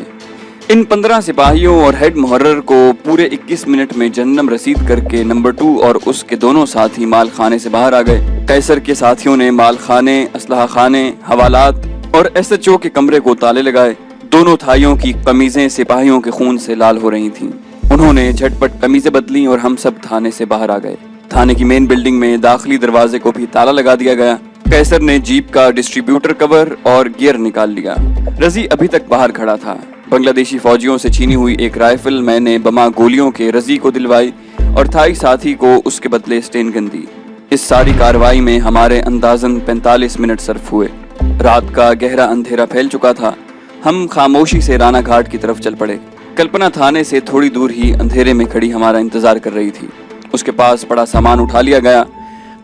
ان 15 سپاہیوں اور ہیڈ محرر کو پورے 21 منٹ میں جہنم رسید کر کے نمبر 2 اور اس کے دونوں ساتھی مال خانے سے باہر آ گئے۔ قیصر کے ساتھیوں نے مال خانے، اسلحہ خانے، حوالات اور SHO کے کمرے کو تالے لگائے۔ دونوں تھائیوں کی قمیضیں سپاہیوں کے خون سے لال ہو رہی تھیں۔ انہوں نے جھٹ پٹ قمیضیں بدلیں اور ہم سب تھانے سے باہر آ گئے۔ تھانے کی مین بلڈنگ میں داخلی دروازے کو بھی تالا لگا دیا گیا۔ قیصر نے جیپ کا ڈسٹریبیوٹر کور اور گیئر نکال لیا۔ رضی ابھی تک باہر کھڑا تھا۔ بنگلہ دیشی فوجیوں سے چھینی ہوئی ایک رائفل میں نے بما گولیوں کے رضی کو دلوائی اور تھائی ساتھی کو اس کے بدلے اسٹین گن دی۔ اس ساری کارروائی میں ہمارے اندازاً 45 منٹ صرف ہوئے۔ رات کا گہرا اندھیرا پھیل چکا تھا۔ ہم خاموشی سے رانا گھاٹ کی طرف چل پڑے۔ کلپنا تھانے سے تھوڑی دور ہی اندھیرے میں کھڑی ہمارا انتظار کر رہی تھی۔ اس کے پاس بڑا سامان اٹھا لیا گیا۔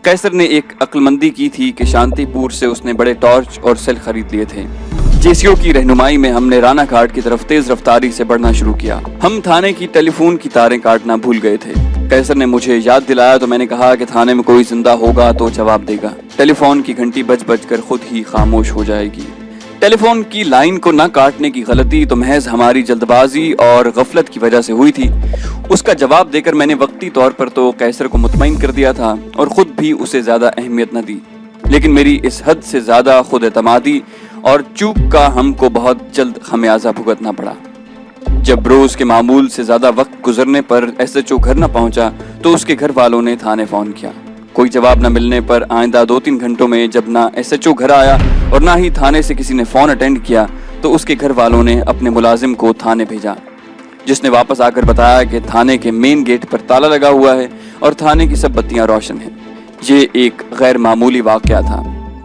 قیصر نے ایک عقل مندی کی تھی کہ شانتی پور سے اس نے بڑے ٹارچ اور سیل خرید لیے تھے۔ JCO کی رہنمائی میں ہم نے رانا گھاٹ کی طرف تیز رفتاری سے بڑھنا شروع کیا۔ ہم تھانے کی ٹیلی فون کی تاریں کاٹنا بھول گئے تھے۔ قیصر نے مجھے یاد دلایا تو میں نے کہا کہ تھانے میں کوئی زندہ ہوگا تو جواب دے گا۔ ٹیلی فون کی گھنٹی بج بج کر خود ہی خاموش ہو جائے گی۔ ٹیلی فون کی لائن کو نہ کاٹنے کی غلطی تو محض ہماری جلد بازی اور غفلت کی وجہ سے ہوئی تھی۔ اس کا جواب دے کر میں نے وقتی طور پر تو قیصر کو مطمئن کر دیا تھا اور خود بھی اسے زیادہ اہمیت نہ دی، لیکن میری اس حد سے زیادہ خود اعتمادی اور چوک کا ہم کو بہت جلد خمیازہ بھگتنا پڑا۔ جب روز کے معمول سے زیادہ وقت گزرنے پر SHO گھر نہ پہنچا تو اس کے گھر والوں نے تھانے فون کیا۔ کوئی جواب نہ ملنے پر آئندہ 2-3 گھنٹوں میں جب نہ SHO گھر آیا اور نہ ہی تھانے سے کسی نے فون اٹینڈ کیا تو اس کے گھر والوں نے اپنے ملازم کو تھانے بھیجا، جس نے واپس آ کر بتایا کہ تھانے کے مین گیٹ پر تالا لگا ہوا ہے اور تھانے کی سب بتیاں روشن ہیں۔ یہ ایک غیر معمولی واقعہ تھا۔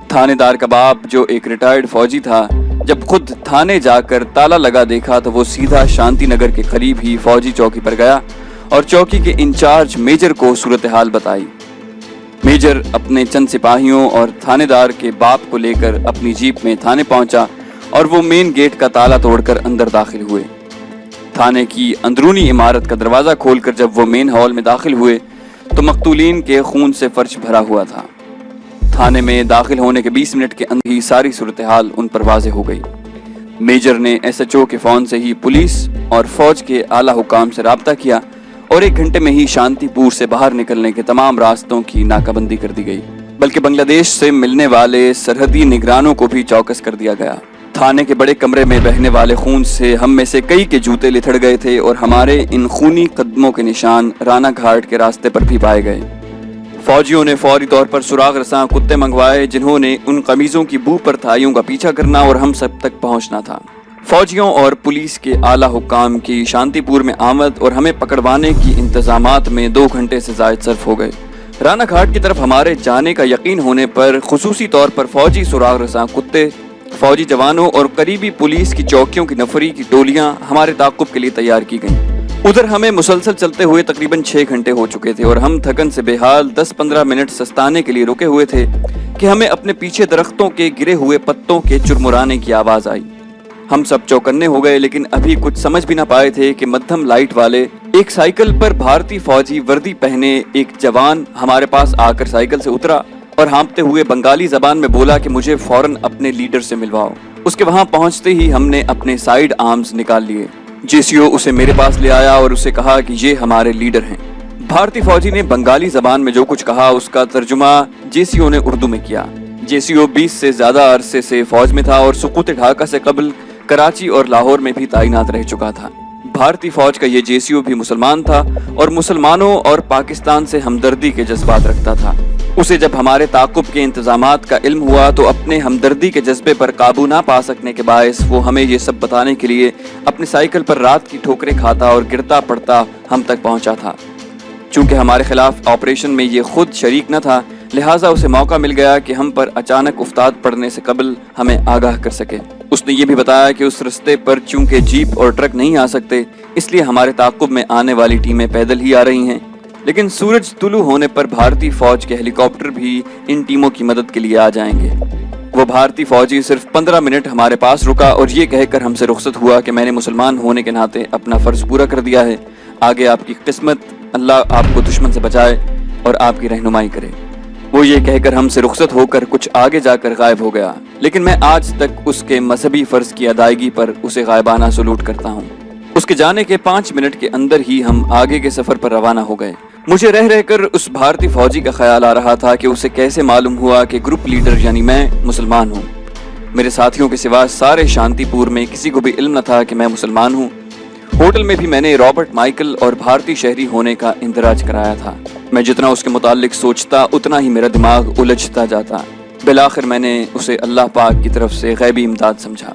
تھانے دار کا باپ جو ایک ریٹائرڈ فوجی تھا، جب خود تھانے جا کر تالا لگا دیکھا تو وہ سیدھا شانتی نگر کے قریب ہی فوجی چوکی پر گیا اور چوکی کے انچارج میجر کو صورتحال بتائی۔ میجر اپنے چند سپاہیوں اور تھانے دار کے باپ کو لے کر اپنی جیپ میں تھانے پہنچا اور وہ مین گیٹ کا تالا توڑ کر اندر داخل ہوئے۔ تھانے کی اندرونی عمارت کا دروازہ کھول کر جب وہ مین ہال میں داخل ہوئے تو مقتولین کے خون سے فرش بھرا ہوا تھا۔ تھانے میں داخل ہونے کے 20 منٹ کے اندر ہی ساری صورتحال ان پر واضح ہو گئی۔ میجر نے SHO کے فون سے ہی پولیس اور فوج کے اعلیٰ حکام سے رابطہ کیا اور 1 گھنٹے میں ہی شانتی پور سے باہر نکلنے کے تمام راستوں کی ناکہ بندی کر دی گئی، بلکہ بنگلہ دیش سے ملنے والے سرحدی نگرانوں کو بھی چوکس کر دیا گیا۔ تھانے کے بڑے کمرے میں بہنے والے خون سے ہم میں سے کئی کے جوتے لتھڑ گئے تھے اور ہمارے ان خونی قدموں کے نشان رانا گھاٹ کے راستے پر بھی پائے گئے۔ فوجیوں نے فوری طور پر سراغ رساں کتے منگوائے جنہوں نے ان قمیضوں کی بو پر تھائیوں کا پیچھا کرنا اور ہم سب تک پہنچنا تھا۔ فوجیوں اور پولیس کے اعلیٰ حکام کی شانتی پور میں آمد اور ہمیں پکڑوانے کی انتظامات میں 2 گھنٹے سے زائد صرف ہو گئے۔ رانا گھاٹ کی طرف ہمارے جانے کا یقین ہونے پر خصوصی طور پر فوجی سراغ رساں کتے، فوجی جوانوں اور قریبی پولیس کی چوکیوں کی نفری کی ٹولیاں ہمارے تعاقب کے لیے تیار کی گئیں۔ ادھر ہمیں مسلسل چلتے ہوئے تقریباً 6 گھنٹے ہو چکے تھے اور ہم تھکن سے بے حال 10-15 منٹ سستانے کے لیے رکے ہوئے تھے کہ ہمیں اپنے پیچھے درختوں کے گرے ہوئے پتوں کے چرمرانے کی آواز آئی۔ ہم سب چوکنے ہو گئے، لیکن ابھی کچھ سمجھ بھی نہ پائے تھے کہ مدھم لائٹ والے ایک سائیکل پر بھارتی فوجی وردی پہنے ایک جوان ہمارے پاس آ کر سائیکل سے اترا اور ہانپتے ہوئے بنگالی زبان میں بولا کہ مجھے فوراً اپنے لیڈر سے ملواؤ۔ اس کے وہاں پہنچتے ہی ہم نے اپنے سائیڈ آرمز نکال لیے۔ JCO اسے میرے پاس لے آیا اور اسے کہا کہ یہ ہمارے لیڈر ہیں۔ بھارتی فوجی نے بنگالی زبان میں جو کچھ کہا اس کا ترجمہ JCO نے اردو میں کیا۔ JCO 20 سے زیادہ عرصے سے فوج میں تھا اور سقوط ڈھاکہ سے قبل کراچی اور لاہور میں بھی تعینات رہ چکا تھا۔ بھارتی فوج کا یہ JCO بھی مسلمان تھا اور مسلمانوں اور پاکستان سے ہمدردی کے جذبات رکھتا تھا۔ اسے جب ہمارے تعاقب کے انتظامات کا علم ہوا تو اپنے ہمدردی کے جذبے پر قابو نہ پا سکنے کے باعث وہ ہمیں یہ سب بتانے کے لیے اپنے سائیکل پر رات کی ٹھوکریں کھاتا اور گرتا پڑتا ہم تک پہنچا تھا۔ چونکہ ہمارے خلاف آپریشن میں یہ خود شریک نہ تھا، لہٰذا اسے موقع مل گیا کہ ہم پر اچانک افتاد پڑنے سے قبل ہمیں آگاہ کر سکے۔ اس نے یہ بھی بتایا کہ اس رستے پر چونکہ جیپ اور ٹرک نہیں آ سکتے، اس لیے ہمارے تعاقب میں آنے والی ٹیمیں پیدل ہی آ رہی ہیں، لیکن سورج طلوع ہونے پر بھارتی فوج کے ہیلی کاپٹر بھی ان ٹیموں کی مدد کے لیے آ جائیں گے۔ وہ بھارتی فوجی صرف 15 منٹ ہمارے پاس رکا اور یہ کہہ کر ہم سے رخصت ہوا کہ میں نے مسلمان ہونے کے ناطے اپنا فرض پورا کر دیا ہے، آگے آپ کی قسمت، اللہ آپ کو دشمن سے بچائے اور آپ کی رہنمائی کرے۔ وہ یہ کہہ کر ہم سے رخصت ہو کر کچھ آگے جا کر غائب ہو گیا، لیکن میں آج تک اس کے مذہبی فرض کی ادائیگی پر اسے غائبانہ سلوٹ کرتا ہوں۔ اس کے جانے کے 5 منٹ کے اندر ہی ہم آگے کے سفر پر روانہ ہو گئے۔ مجھے رہ کر اس بھارتی فوجی کا خیال آ رہا تھا کہ اسے کیسے معلوم ہوا کہ گروپ لیڈر یعنی میں مسلمان ہوں۔ میرے ساتھیوں کے سوا سارے شانتی پور میں کسی کو بھی علم نہ تھا کہ میں مسلمان ہوں۔ ہوٹل میں بھی میں نے رابرٹ مائیکل اور بھارتی شہری ہونے کا اندراج کرایا تھا۔ میں جتنا اس کے متعلق سوچتا اتنا ہی میرا دماغ الجھتا جاتا۔ بالآخر میں نے اسے اللہ پاک کی طرف سے غیبی امداد سمجھا۔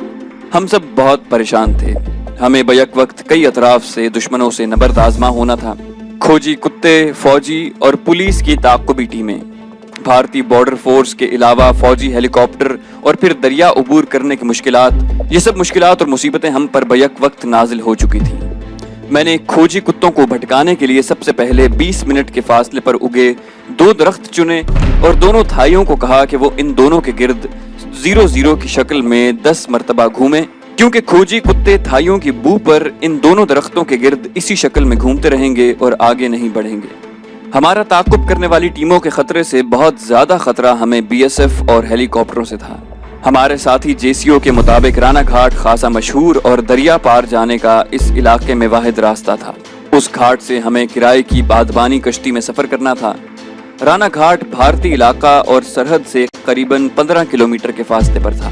ہم سب بہت پریشان تھے، ہمیں بیک وقت کئی اطراف سے دشمنوں سے نبرد آزما ہونا تھا۔ کھوجی کتے، فوجی اور پولیس کی تعاقبی ٹیمیں، بھارتی بارڈر فورس کے علاوہ فوجی ہیلی کاپٹر اور پھر دریا عبور کرنے کی مشکلات، یہ سب مشکلات اور مصیبتیں ہم پر بیک وقت نازل ہو چکی تھیں۔ میں نے کھوجی کتوں کو بھٹکانے کے لیے سب سے پہلے 20 منٹ کے فاصلے پر اگے 2 درخت چنے اور دونوں تھائیوں کو کہا کہ وہ ان دونوں کے گرد 0-0 کی شکل میں 10 مرتبہ گھومیں، کیونکہ کھوجی کتے تھائیوں کی بو پر ان دونوں درختوں کے گرد اسی شکل میں گھومتے رہیں گے اور آگے نہیں بڑھیں گے۔ ہمارا تعاقب کرنے والی ٹیموں کے خطرے سے بہت زیادہ خطرہ ہمیں BSF اور ہیلی کاپٹروں سے تھا۔ ہمارے ساتھی JCO کے مطابق رانا گھاٹ خاصا مشہور اور دریا پار جانے کا اس علاقے میں واحد راستہ تھا۔ اس گھاٹ سے ہمیں کرائے کی بادبانی کشتی میں سفر کرنا تھا۔ رانا گھاٹ بھارتی علاقہ اور سرحد سے قریباً 15 کلومیٹر کے فاصلے پر تھا۔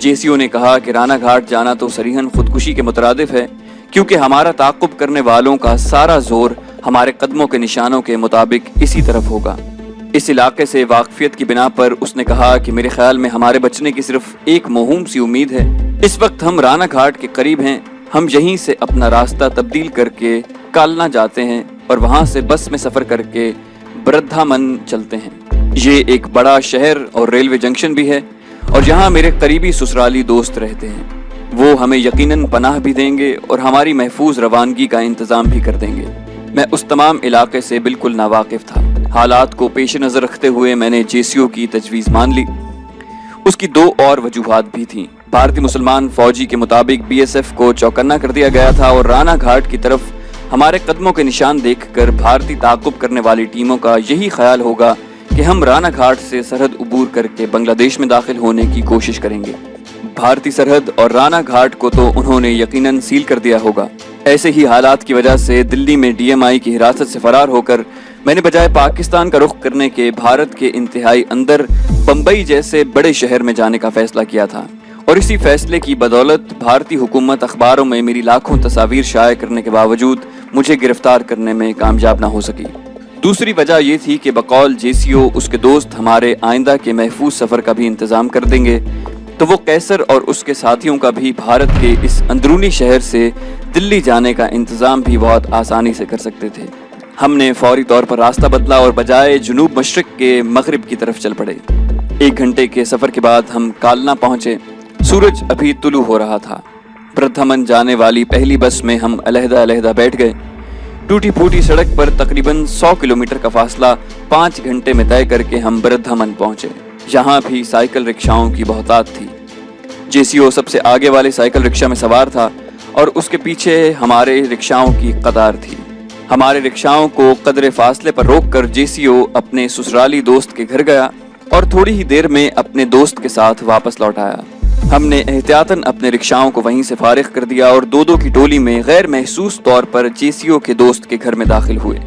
JCO نے کہا کہ رانا گھاٹ جانا تو صریحاً خودکشی کے مترادف ہے، کیونکہ ہمارا تعاقب کرنے والوں کا سارا زور ہمارے قدموں کے نشانوں کے مطابق اسی طرف ہوگا۔ اس علاقے سے واقفیت کی بنا پر اس نے کہا کہ میرے خیال میں ہمارے بچنے کی صرف ایک موہوم سی امید ہے۔ اس وقت ہم رانا گھاٹ کے قریب ہیں، ہم یہیں سے اپنا راستہ تبدیل کر کے کالنا جاتے ہیں اور وہاں سے بس میں سفر کر کے بردھامن چلتے ہیں۔ یہ ایک بڑا شہر اور ریلوے جنکشن بھی ہے اور یہاں میرے قریبی سسرالی دوست رہتے ہیں۔ وہ ہمیں یقیناً پناہ بھی دیں گے اور ہماری محفوظ روانگی کا انتظام بھی کر دیں گے۔ میں اس تمام علاقے سے بالکل ناواقف تھا۔ حالات کو پیش نظر رکھتے ہوئے میں نے JCO کی تجویز مان لی۔ اس کی 2 اور وجوہات بھی تھیں۔ بھارتی مسلمان فوجی کے مطابق BSF کو چوکنا کر دیا گیا تھا اور رانا گھاٹ کی طرف ہمارے قدموں کے نشان دیکھ کر بھارتی تعاقب کرنے والی ٹیموں کا یہی خیال ہوگا کہ ہم رانا گھاٹ سے سرحد عبور کر کے بنگلہ دیش میں داخل ہونے کی کوشش کریں گے۔ بھارتی سرحد اور رانا گھاٹ کو تو انہوں نے یقیناً سیل کر دیا ہوگا۔ ایسے ہی حالات کی وجہ سے دلی میں DMI کی حراست سے فرار ہو کر میں نے بجائے پاکستان کا رخ کرنے کے بھارت کے انتہائی اندر بمبئی جیسے بڑے شہر میں جانے کا فیصلہ کیا تھا، اور اسی فیصلے کی بدولت بھارتی حکومت اخباروں میں میری لاکھوں تصاویر شائع کرنے کے باوجود مجھے گرفتار کرنے میں کامیاب نہ ہو سکی۔ دوسری وجہ یہ تھی کہ بقول JCO اس کے دوست ہمارے آئندہ کے محفوظ سفر کا بھی انتظام کر دیں گے، تو وہ قیصر اور اس کے ساتھیوں کا بھی بھارت کے اس اندرونی شہر سے دلی جانے کا انتظام بھی بہت آسانی سے کر سکتے تھے۔ ہم نے فوری طور پر راستہ بدلا اور بجائے جنوب مشرق کے مغرب کی طرف چل پڑے۔ 1 گھنٹے کے سفر کے بعد ہم کالنا پہنچے۔ سورج ابھی طلوع ہو رہا تھا۔ بردھمن جانے والی پہلی بس میں ہم علیحدہ بیٹھ گئے۔ ٹوٹی پھوٹی سڑک پر تقریباً 100 کلومیٹر کا فاصلہ 5 گھنٹے میں طے کر کے ہم بردھمن پہنچے۔ یہاں بھی سائیکل رکشاؤں کی بہتات تھی۔ JCO سب سے آگے والے سائیکل رکشا میں سوار تھا اور اس کے پیچھے ہمارے رکشاؤں کی قطار تھی۔ ہمارے رکشاؤں کو قدرے فاصلے پر روک کر JCO اپنے سسرالی دوست کے گھر گیا اور تھوڑی ہی دیر میں اپنے دوست کے ساتھ واپس لوٹ آیا۔ ہم نے احتیاطاً اپنے رکشاؤں کو وہیں سے فارغ کر دیا اور 2 کی ٹولی میں غیر محسوس طور پر JCO کے دوست کے گھر میں داخل ہوئے۔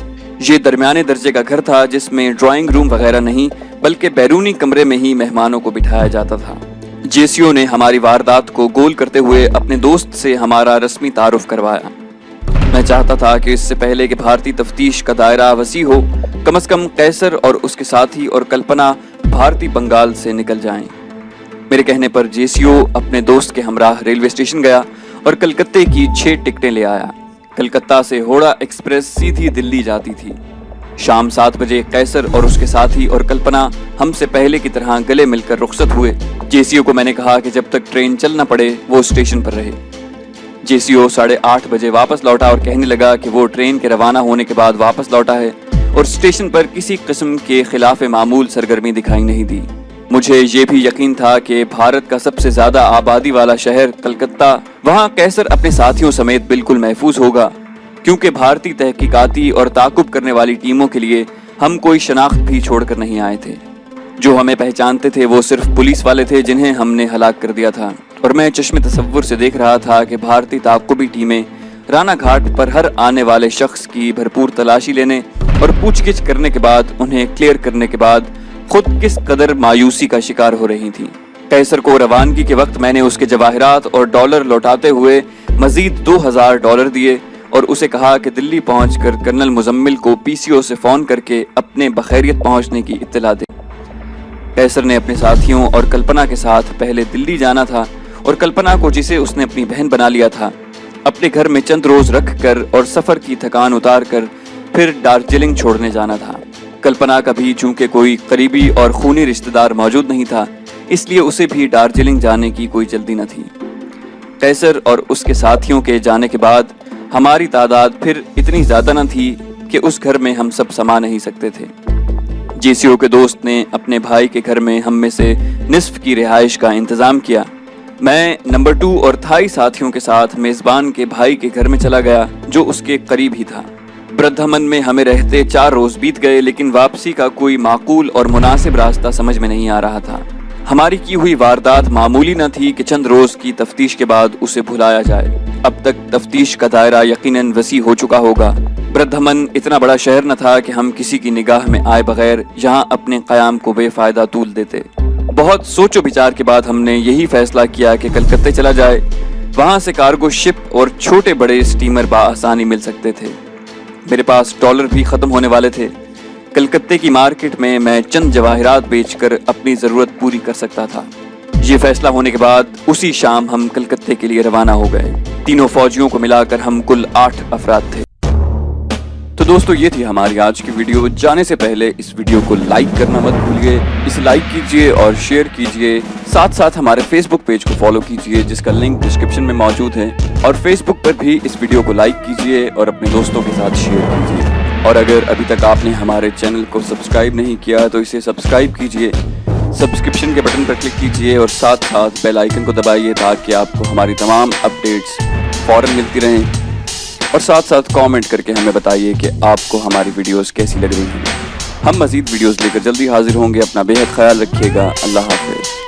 یہ درمیانے درجے کا گھر تھا جس میں ڈرائنگ روم وغیرہ نہیں بلکہ بیرونی کمرے میں ہی مہمانوں کو بٹھایا جاتا تھا۔ JCO نے ہماری واردات کو گول کرتے ہوئے اپنے دوست سے ہمارا رسمی تعارف کروایا۔ میں چاہتا تھا کہ اس سے پہلے کہ بھارتی تفتیش کا دائرہ وسیع ہو، کم از کم قیصر اور اس کے ساتھی اور کلپنا بھارتی بنگال سے نکل جائیں۔ میرے کہنے پر JCO اپنے دوست کے ہمراہ ریلوے اسٹیشن گیا اور کلکتے کی 6 ٹکٹیں لے آیا۔ کلکتہ سے ہوڑا ایکسپریس سیدھی دلی جاتی تھی۔ شام 7 بجے قیصر اور اس کے ساتھی اور کلپنا ہم سے پہلے کی طرح گلے مل کر رخصت ہوئے۔ جیسیو کو میں نے کہا کہ جب تک ٹرین چل نہ پڑے وہ اسٹیشن پر رہے۔ جیسیو 8:30 بجے واپس لوٹا اور کہنے لگا کہ وہ ٹرین کے روانہ ہونے کے بعد واپس لوٹا ہے اور اسٹیشن پر کسی قسم کے خلاف معمول سرگرمی دکھائی نہیں دی۔ مجھے یہ بھی یقین تھا کہ بھارت کا سب سے زیادہ آبادی والا شہر کلکتہ، وہاں قیصر اپنے ساتھیوں سمیت بالکل محفوظ ہوگا، کیونکہ بھارتی تحقیقاتی اور تعاقب کرنے والی ٹیموں کے لیے ہم کوئی شناخت بھی چھوڑ کر نہیں آئے تھے۔ جو ہمیں پہچانتے تھے وہ صرف پولیس والے تھے جنہیں ہم نے ہلاک کر دیا تھا، اور میں چشم تصور سے دیکھ رہا تھا کہ بھارتی تعاقبی ٹیمیں رانا گھاٹ پر ہر آنے والے شخص کی بھرپور تلاشی لینے اور پوچھ گچھ کرنے کے بعد انہیں کلیئر کرنے کے بعد خود کس قدر مایوسی کا شکار ہو رہی تھیں۔ قیصر کو روانگی کے وقت میں نے اس کے جواہرات اور ڈالر لوٹاتے ہوئے مزید $2000 دیے اور اسے کہا کہ دلی پہنچ کر کرنل مزمل کو PCO سے فون کر کے اپنے بخیریت پہنچنے کی اطلاع دے۔ قیصر نے اپنے ساتھیوں اور کلپنا کے ساتھ پہلے دلی جانا تھا، اور کلپنا کو جسے اس نے اپنی بہن بنا لیا تھا اپنے گھر میں چند روز رکھ کر اور سفر کی تھکان اتار کر پھر دارجلنگ چھوڑنے جانا تھا۔ کلپنا کا بھی چونکہ کوئی قریبی اور خونی رشتہ دار موجود نہیں تھا، اس لیے اسے بھی دارجلنگ جانے کی کوئی جلدی نہ تھی۔ قیصر اور اس کے ساتھیوں کے جانے کے بعد ہماری تعداد پھر اتنی زیادہ نہ تھی کہ اس گھر میں ہم سب سما نہیں سکتے تھے۔ جیسیو کے دوست نے اپنے بھائی کے گھر میں ہم میں سے نصف کی رہائش کا انتظام کیا۔ میں نمبر 2 اور تھائی ساتھیوں کے ساتھ میزبان کے بھائی کے گھر میں چلا گیا جو اس کے قریب ہی تھا۔ بردھمن میں ہمیں رہتے 4 روز بیت گئے، لیکن واپسی کا کوئی معقول اور مناسب راستہ سمجھ میں نہیں آ رہا تھا۔ ہماری کی ہوئی واردات معمولی نہ تھی کہ چند روز کی تفتیش کے بعد اسے بھلایا جائے۔ اب تک تفتیش کا دائرہ یقیناً وسیع ہو چکا ہوگا۔ بردھمن اتنا بڑا شہر نہ تھا کہ ہم کسی کی نگاہ میں آئے بغیر یہاں اپنے قیام کو بے فائدہ طول دیتے۔ بہت سوچ و بچار کے بعد ہم نے یہی فیصلہ کیا کہ کلکتہ چلا جائے، وہاں سے کارگو شپ اور چھوٹے بڑے اسٹیمر بآسانی مل سکتے تھے۔ میرے پاس ڈالر بھی ختم ہونے والے تھے۔ کلکتہ کی مارکیٹ میں میں چند جواہرات بیچ کر اپنی ضرورت پوری کر سکتا تھا۔ یہ فیصلہ ہونے کے بعد اسی شام ہم کلکتہ کے لیے روانہ ہو گئے۔ تینوں فوجیوں کو ملا کر ہم کل 8 افراد تھے۔ تو دوستو یہ تھی ہماری آج کی ویڈیو۔ جانے سے پہلے اس ویڈیو کو لائک کرنا مت بھولیے، اسے لائک کیجئے اور شیئر کیجئے، ساتھ ساتھ ہمارے فیس بک پیج کو فالو کیجئے جس کا لنک ڈسکرپشن میں موجود ہے، اور فیس بک پر بھی اس ویڈیو کو لائک کیجئے اور اپنے دوستوں کے ساتھ شیئر کیجئے۔ اور اگر ابھی تک آپ نے ہمارے چینل کو سبسکرائب نہیں کیا تو اسے سبسکرائب کیجئے، سبسکرپشن کے بٹن پر کلک کیجئے اور ساتھ ساتھ بیل آئیکن کو دبائیے تاکہ آپ کو ہماری تمام اپڈیٹس فوراً ملتی رہیں، اور ساتھ ساتھ کامنٹ کر کے ہمیں بتائیے کہ آپ کو ہماری ویڈیوز کیسی لگ رہی ہیں۔ ہم مزید ویڈیوز لے کر جلدی حاضر ہوں گے۔ اپنا بے حد خیال رکھیے گا۔ اللہ حافظ۔